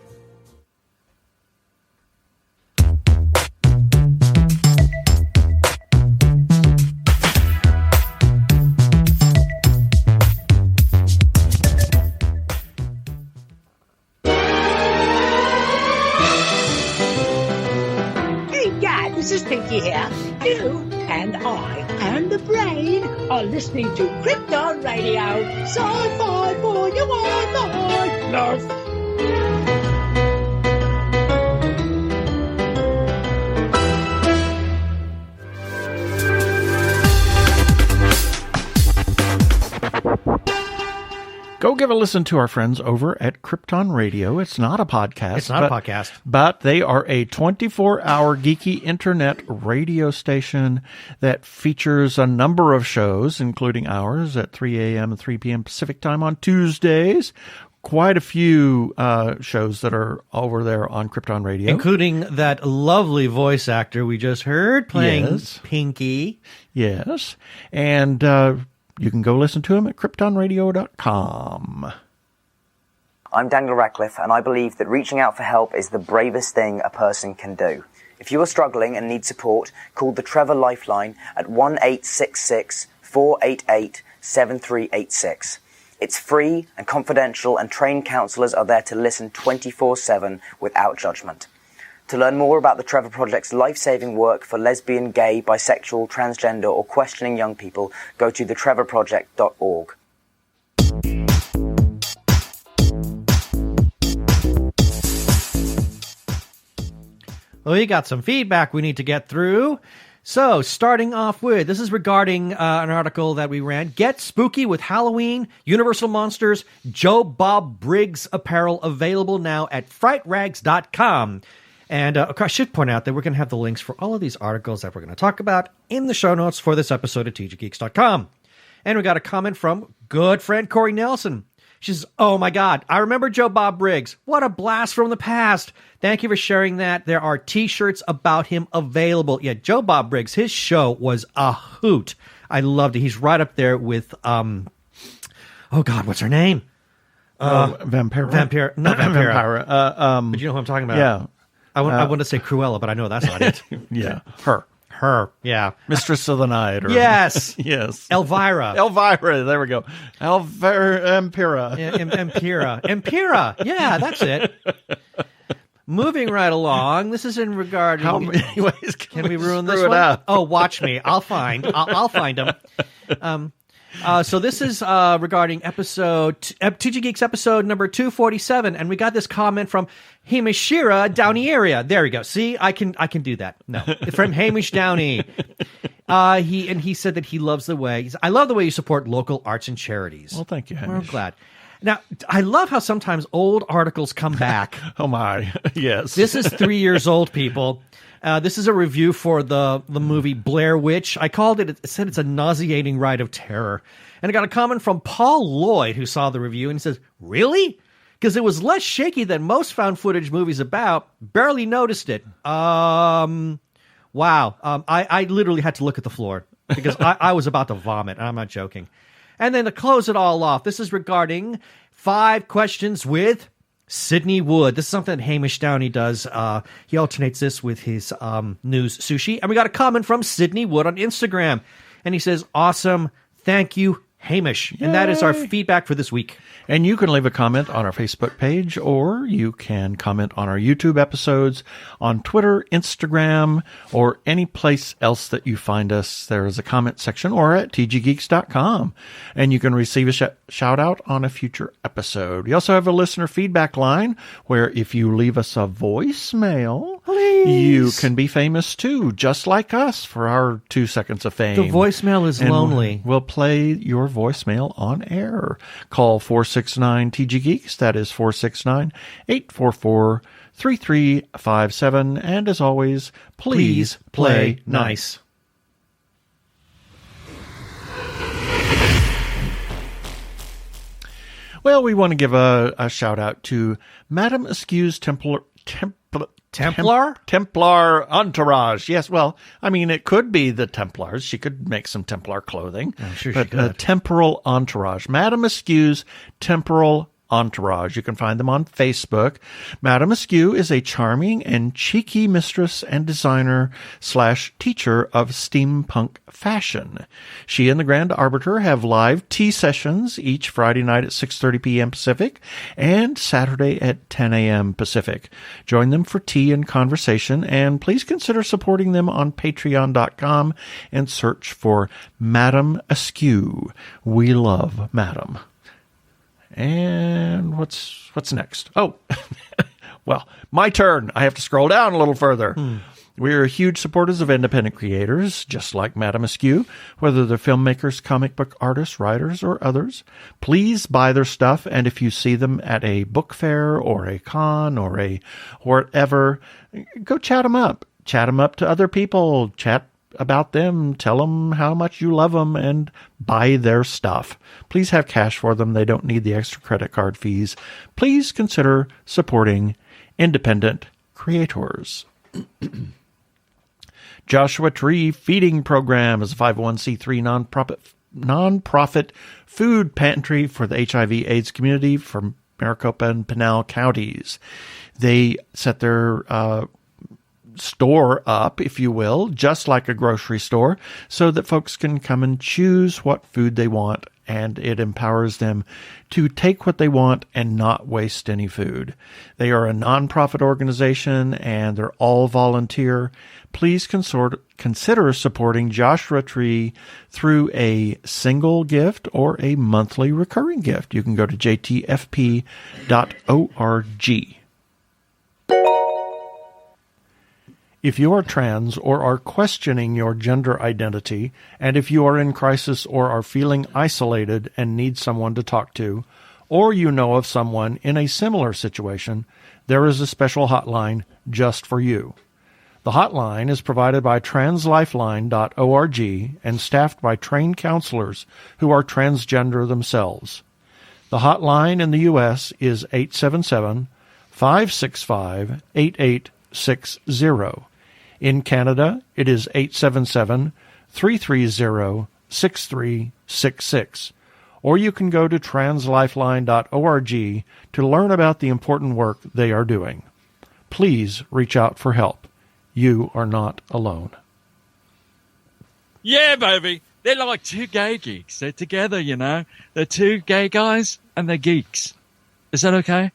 This is Pinky here. You and I and the brain are listening to Krypton Radio. Sci-fi for your Wi-Fi. Love. Go give a listen to our friends over at Krypton Radio. It's not a podcast. It's not a podcast. But they are a 24-hour geeky internet radio station that features a number of shows, including ours at 3 a.m. and 3 p.m. Pacific time on Tuesdays. Quite a few shows that are over there on Krypton Radio. Including that lovely voice actor we just heard playing Pinky. Yes. And... you can go listen to him at KryptonRadio.com. I'm Daniel Radcliffe, and I believe that reaching out for help is the bravest thing a person can do. If you are struggling and need support, call the Trevor Lifeline at 1-866-488-7386. It's free and confidential, and trained counsellors are there to listen 24/7 without judgment. To learn more about the Trevor Project's life-saving work for lesbian, gay, bisexual, transgender, or questioning young people, go to thetrevorproject.org. Well, we got some feedback we need to get through. So, starting off with, this is regarding an article that we ran. Get spooky with Halloween, Universal Monsters, Joe Bob Briggs apparel available now at frightrags.com. And I should point out that we're going to have the links for all of these articles that we're going to talk about in the show notes for this episode at tggeeks.com. And we got a comment from good friend Corey Nelson. She says, oh my God, I remember Joe Bob Briggs. What a blast from the past. Thank you for sharing that. There are t-shirts about him available. Yeah, Joe Bob Briggs, his show was a hoot. I loved it. He's right up there with, oh God, what's her name? Vampira. Not Vampira. Vampira. But you know who I'm talking about. Yeah. I want to say Cruella, but I know that's not it. Yeah. Her, yeah. Mistress of the Night. Yes. Yes. Elvira, there we go. Empira. Yeah, Empira. Yeah, that's it. Moving right along, this is in regard. How many ways can we ruin this one? Up? Oh, watch me. I'll find them. So this is regarding episode 2G Geeks episode number 247, and we got this comment from Hamishira Downey area. There we go. See, I can do that. No, from Hamish Downey. He said that he loves the way. I love the way you support local arts and charities. Well, thank you, Hamish. We're glad. Now, I love how sometimes old articles come back. Oh my, yes. This is 3 years old, people. This is a review for the movie Blair Witch. I called it, it said it's a nauseating ride of terror. And I got a comment from Paul Lloyd, who saw the review, and he says, really? Because it was less shaky than most found footage movies about. Barely noticed it. Wow. I literally had to look at the floor because I was about to vomit. I'm not joking. And then to close it all off, this is regarding 5 questions with Sydney Wood. This is something that Hamish Downey does. He alternates this with his news sushi. And we got a comment from Sydney Wood on Instagram. And he says, awesome. Thank you, Hamish. And that is our feedback for this week. And you can leave a comment on our Facebook page, or you can comment on our YouTube episodes, on Twitter, Instagram, or any place else that you find us. There is a comment section, or at tggeeks.com. And you can receive a shout out on a future episode. We also have a listener feedback line where if you leave us a voicemail, you can be famous too, just like us, for our 2 seconds of fame. The voicemail is lonely. We'll play your voicemail on air. Call 469-TG-GEEKS. That is 469-844-3357. And as always, please play nice. Well, we want to give a shout out to Madame Askew's Templar entourage. Yes, well, I mean, it could be the Templars. She could make some Templar clothing. I'm sure but she could. Temporal entourage. Madame Askew's Temporal entourage. You can find them on Facebook. Madame Askew is a charming and cheeky mistress and designer / teacher of steampunk fashion. She and the Grand Arbiter have live tea sessions each Friday night at 6:30 p.m. Pacific and Saturday at 10 a.m. Pacific. Join them for tea and conversation, and please consider supporting them on patreon.com and search for Madame Askew. We love Madame. And what's next? Oh, well, my turn. I have to scroll down a little further. We're huge supporters of independent creators, just like Madame Askew, whether they're filmmakers, comic book artists, writers, or others. Please buy their stuff, and if you see them at a book fair or a con or a whatever, go chat them up. Chat them up to other people. Chat about them, tell them how much you love them, and buy their stuff. Please have cash for them. They don't need the extra credit card fees. Please consider supporting independent creators. Joshua Tree Feeding Program is a 501c3 nonprofit food pantry for the HIV/AIDS community from Maricopa and Pinal counties. They set their store up, if you will, just like a grocery store, so that folks can come and choose what food they want, and it empowers them to take what they want and not waste any food. They are a nonprofit organization, and they're all volunteer. Please consider supporting Joshua Tree through a single gift or a monthly recurring gift. You can go to jtfp.org. If you are trans or are questioning your gender identity, and if you are in crisis or are feeling isolated and need someone to talk to, or you know of someone in a similar situation, there is a special hotline just for you. The hotline is provided by translifeline.org and staffed by trained counselors who are transgender themselves. The hotline in the U.S. is 877-565-8860. In Canada, it is 877-330-6366. Or you can go to translifeline.org to learn about the important work they are doing. Please reach out for help. You are not alone. Yeah, baby. They're like two gay geeks. They're together, you know. They're two gay guys and they're geeks. Is that okay?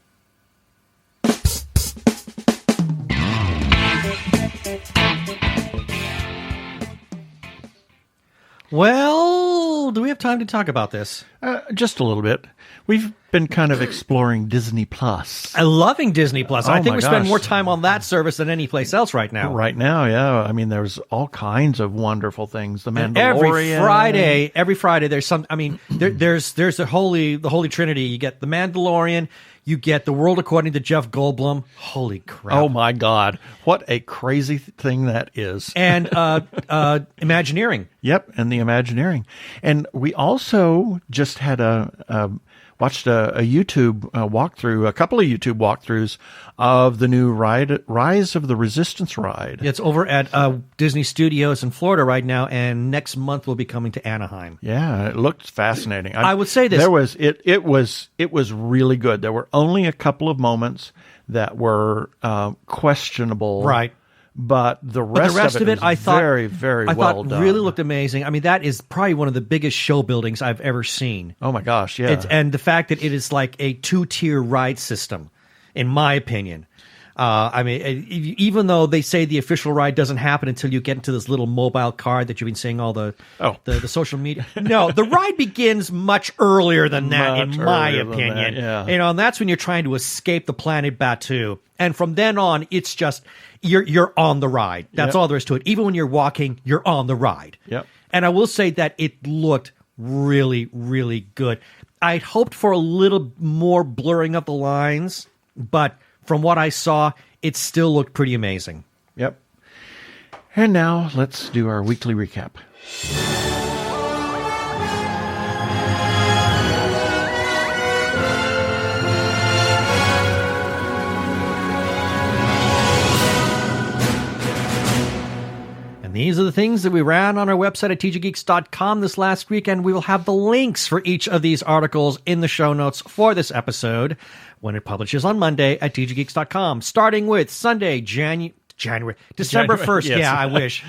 Well, do we have time to talk about this? Just a little bit. We've been kind of exploring Disney Plus. I'm loving Disney Plus. I think my we spend gosh. more time on that service than any place else right now. Right now, yeah. I mean, there's all kinds of wonderful things. The And Mandalorian. every Friday, there's some. I mean, there's the holy trinity. You get the Mandalorian. You get The World According to Jeff Goldblum. Holy crap! Oh my God, what a crazy thing that is! And Imagineering. Yep, and the Imagineering. And we also just had watched a YouTube walkthrough, a couple of YouTube walkthroughs of the new Rise of the Resistance ride. It's over at Disney Studios in Florida right now, and next month we'll be coming to Anaheim. Yeah, it looked fascinating. I would say this. It was really good. There were only a couple of moments that were questionable. Right. But the rest of it, I thought very, very well done. Really looked amazing. I mean, that is probably one of the biggest show buildings I've ever seen. Oh my gosh, yeah. And the fact that it is like a 2-tier ride system, in my opinion. I mean, even though they say the official ride doesn't happen until you get into this little mobile card that you've been seeing all the social media. No, the ride begins much earlier than that, in my opinion. Yeah. You know, and that's when you're trying to escape the planet Batu. And from then on, it's just you're on the ride. That's all there is to it. Even when you're walking, you're on the ride. Yep. And I will say that it looked really, really good. I hoped for a little more blurring of the lines, but from what I saw, it still looked pretty amazing. Yep. And now let's do our weekly recap. These are the things that we ran on our website at tggeeks.com this last week, and we will have the links for each of these articles in the show notes for this episode when it publishes on Monday at tggeeks.com, starting with Sunday, December 1st. Yes. Yeah, I wish.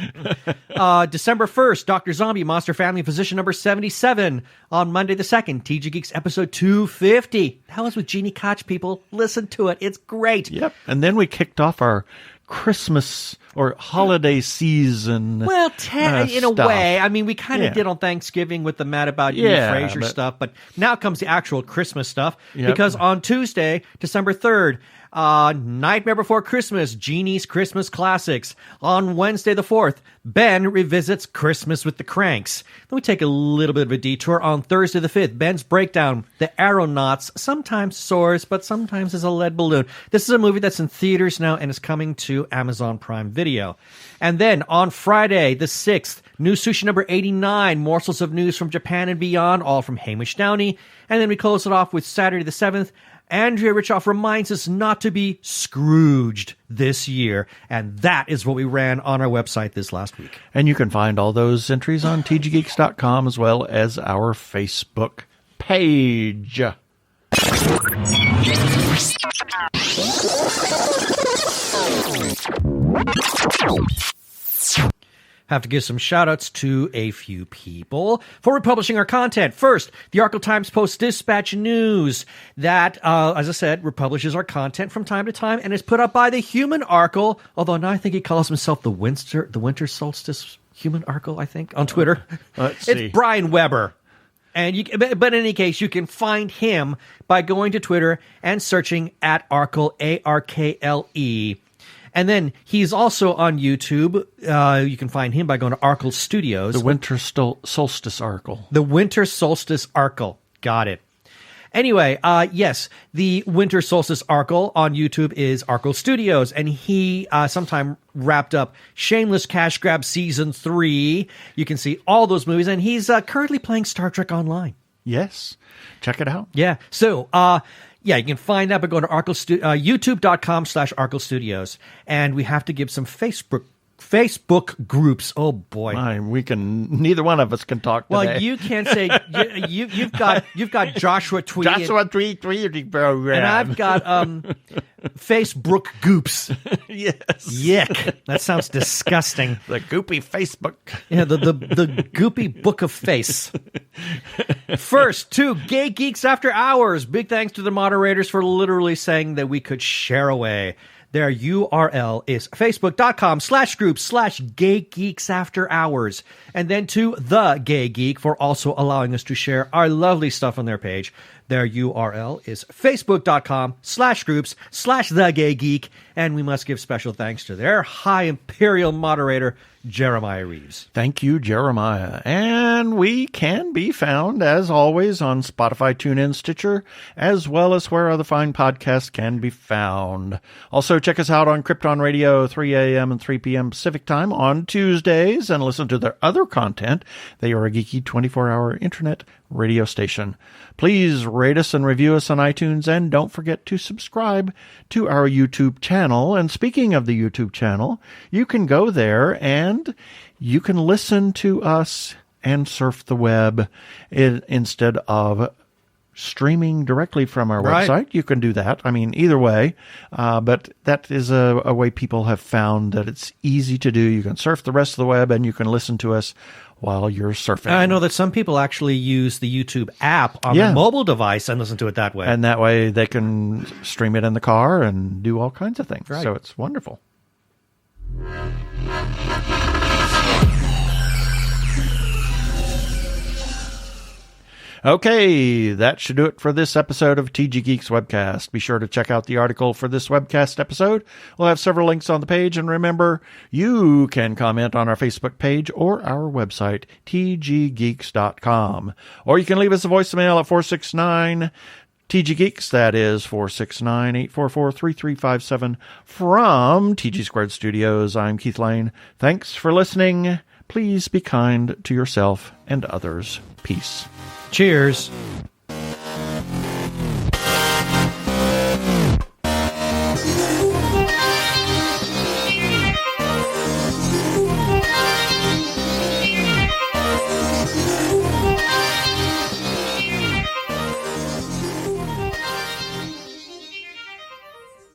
December 1st, Dr. Zombie, Monster Family Physician number 77. On Monday the 2nd, TG Geeks episode 250. That was with Jeannie Koch, people. Listen to it. It's great. Yep. And then we kicked off our Christmas or holiday season. Well, in a way. I mean, we kind of Yeah. did on Thanksgiving with the Mad About You Frasier stuff, but now comes the actual Christmas stuff. Yep. Because on Tuesday, December 3rd, Nightmare Before Christmas, Genie's Christmas Classics. On Wednesday the 4th, Ben revisits Christmas with the Cranks. Then we take a little bit of a detour. On Thursday the 5th, Ben's breakdown, The Aeronauts, sometimes soars, but sometimes is a lead balloon. This is a movie that's in theaters now and is coming to Amazon Prime Video. And then on Friday the 6th, News Sushi number 89, Morsels of News from Japan and Beyond, all from Hamish Downey. And then we close it off with Saturday the 7th, Andrea Richoff reminds us not to be Scrooged this year. And that is what we ran on our website this last week. And you can find all those entries on tggeeks.com as well as our Facebook page. Have to give some shout-outs to a few people for republishing our content. First, the Arkle Times Post-Dispatch News. That, as I said, republishes our content from time to time and is put up by the Human Arkle, although now I think he calls himself the Winter Solstice Human Arkle, I think, on Twitter. Let's see. It's Brian Weber. But in any case, you can find him by going to Twitter and searching at Arkle, A-R-K-L-E. And then he's also on YouTube. You can find him by going to Arkle Studios. The Winter Solstice Arkle. The Winter Solstice Arkle. Got it. Anyway, yes, the Winter Solstice Arkle on YouTube is Arkle Studios, and he sometime wrapped up Shameless Cash Grab Season 3. You can see all those movies, and he's currently playing Star Trek Online. Yes. Check it out. Yeah. So, yeah, you can find that by going to youtube.com/Arkle Studios. And we have to give some Facebook groups. Oh boy. Neither one of us can talk today. Well, you can't say you've got Joshua Tweet. Joshua Tweet program. And I've got Facebook Goops. Yes. Yuck. That sounds disgusting. The goopy Facebook. Yeah, the goopy book of face. First, to Gay Geeks After Hours. Big thanks to the moderators for literally saying that we could share away. Their URL is facebook.com/group/Gay Geeks After Hours. And then to The Gay Geek for also allowing us to share our lovely stuff on their page. Their URL is facebook.com/groups/The Gay Geek. And we must give special thanks to their high imperial moderator, Jeremiah Reeves. Thank you, Jeremiah. And we can be found, as always, on Spotify, TuneIn, Stitcher, as well as where other fine podcasts can be found. Also, check us out on Krypton Radio, 3 a.m. and 3 p.m. Pacific Time on Tuesdays, and listen to their other content. They are a geeky 24-hour internet radio station. Please rate us and review us on iTunes, and don't forget to subscribe to our YouTube channel. And speaking of the YouTube channel, you can go there and you can listen to us and surf the web instead of streaming directly from our Right. website, you can do that. I mean, either way. But that is a way people have found that it's easy to do. You can surf the rest of the web and you can listen to us while you're surfing. I know that some people actually use the YouTube app on their mobile device and listen to it that way. And that way they can stream it in the car and do all kinds of things. Right. So it's wonderful. Okay, that should do it for this episode of TG Geeks Webcast. Be sure to check out the article for this webcast episode. We'll have several links on the page, and remember, you can comment on our Facebook page or our website, tggeeks.com. Or you can leave us a voicemail at 469 TG Geeks, that is 469-844-3357 from TG Squared Studios. I'm Keith Lane. Thanks for listening. Please be kind to yourself and others. Peace. Cheers.